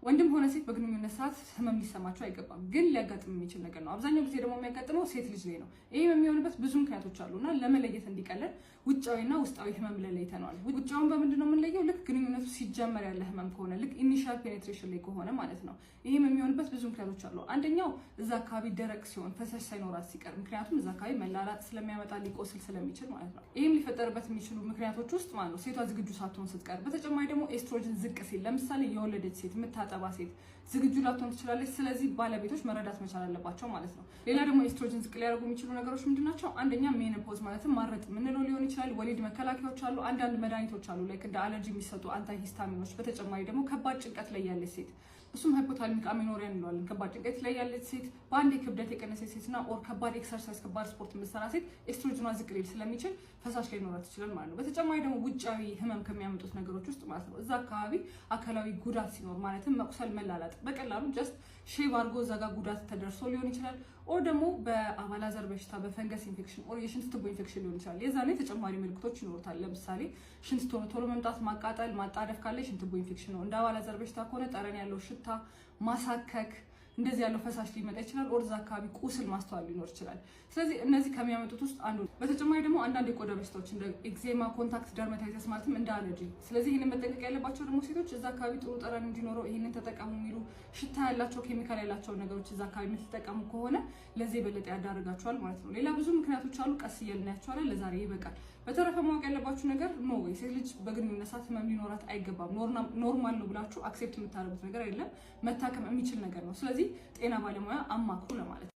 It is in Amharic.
ወንድም ሆነ ሴት በግንኙነት ሰዓት ህመም ሊሰማቸው አይገባም፣ ግን ሊያጋጥም የሚችል ነገር ነው። አብዛኛው ጊዜ ደግሞ የሚያጋጥመው ሴት ልጅ ላይ ነው። ይሄም የሚሆንበት ብዙ ምክንያቶች አሉና ለመለየት እንዲቀለል ውጫዊና ውስጣዊ ህመም ለይተናል። ውጫውን በምንድነው የምንለየው? ልክ ግንኙነቱ ሲጀመር ያለ ህመም ከሆነ ልክ ኢኒሺያል ፔኔትሬሽን ላይ ከሆነ ማለት ነው። ይሄም የሚሆንበት ብዙ ምክንያቶች አሉ። አንደኛው እዛ አካባቢ ደረቅ ሲሆን ፈሳሽ ሳይኖራት ሲቀር፣ ምክንያቱም እዛ አካባቢ መላላጥ ስለሚያመጣ ሊቆስል ስለሚችል ማለት ነው። ይሄም ሊፈጠርበት የሚችሉ ምክንያቶች ውስጥ ማለት ነው ሴቷ ዝግጁ ሳትሆን ስትቀር፣ በተጨማሪ ደግሞ ኤስትሮጅን ዝቅ ሲል፣ ለምሳሌ የወለደች ሴት የምታጠባ ሴት ዝግጁ ላትሆን ትችላለች። ስለዚህ ባለቤቶች መረዳት መቻል አለባቸው ማለት ነው። ሌላ ደግሞ ኤስትሮጅን ዝቅ ሊያደርጉ የሚችሉ ነገሮች ምንድናቸው? አንደኛ ሜኖፖዝ ማለትም ማረጥ የምንለው ሊሆን ይችላል። ወሊድ መከላከያዎች አሉ፣ አንዳንድ መድኃኒቶች አሉ ላይክ እንደ አለርጂ የሚሰጡ አንታይ ሂስታሚኖች። በተጨማሪ ደግሞ ከባድ ጭንቀት ላይ ያለች ሴት እሱም ሃይፖታልሚክ አሜኖሪያ እንለዋለን። ከባድ ጭንቀት ላይ ያለች ሴት፣ በአንዴ ክብደት የቀነሰች ሴትና ኦር ከባድ ኤክሰርሳይዝ ከባድ ስፖርት የምትሰራ ሴት ኤስትሮጅኗ ዝቅ ሊል ስለሚችል ፈሳሽ ላይ ሊኖራት ይችላል ማለት ነው። በተጨማሪ ደግሞ ውጫዊ ህመም ከሚያመጡት ነገሮች ውስጥ ማለት ነው እዛ አካባቢ አካላዊ ጉዳት ሲኖር ማለትም መቁሰል፣ መላላጥ በቀላሉ ጀስት ሼቭ አድርጎ እዛ ጋር ጉዳት ተደርሶ ሊሆን ይችላል። ኦር ደግሞ በአባላዘር በሽታ በፈንገስ ኢንፌክሽን ኦር የሽንት ቱቦ ኢንፌክሽን ሊሆን ይችላል። የዛኔ ተጨማሪ ምልክቶች ይኖሩታል። ለምሳሌ ሽንት ቶሎ መምጣት፣ ማቃጠል፣ ማጣደፍ ካለ የሽንት ቱቦ ኢንፌክሽን ነው። እንደ አባላዘር በሽታ ከሆነ ጠረን ያለው ሽታ፣ ማሳከክ፣ እንደዚህ ያለው ፈሳሽ ሊመጣ ይችላል። ኦር እዛ አካባቢ ቁስል ማስተዋል ሊኖር ይችላል። ስለዚህ እነዚህ ከሚያመጡት ውስጥ አንዱ ነው። በተጨማሪ ደግሞ አንዳንድ የቆዳ በሽታዎች እንደ ኤግዜማ፣ ኮንታክት ደርማታይተስ ማለትም እንደ አለርጂ። ስለዚህ ይህንን መጠንቀቅ ያለባቸው ደግሞ ሴቶች እዛ አካባቢ ጥሩ ጠረን እንዲኖረው ይህንን ተጠቀሙ የሚሉ ሽታ ያላቸው ኬሚካል ያላቸው ነገሮች እዛ አካባቢ የምትጠቀሙ ከሆነ ለዚህ የበለጠ ያዳርጋቸዋል ማለት ነው። ሌላ ብዙ ምክንያቶች አሉ፣ ቀስ እያልን እናያቸዋለን። ለዛሬ ይበቃል። በተረፈ ማወቅ ያለባችሁ ነገር ኖ ወይ ሴት ልጅ በግንኙነት ሰዓት ህመም ሊኖራት አይገባም። ኖርማል ነው ብላችሁ አክሴፕት የምታደርጉት ነገር አይደለም፣ መታከም የሚችል ነገር ነው። ስለዚህ ጤና ባለሙያ አማክሩ ለማለት ነው።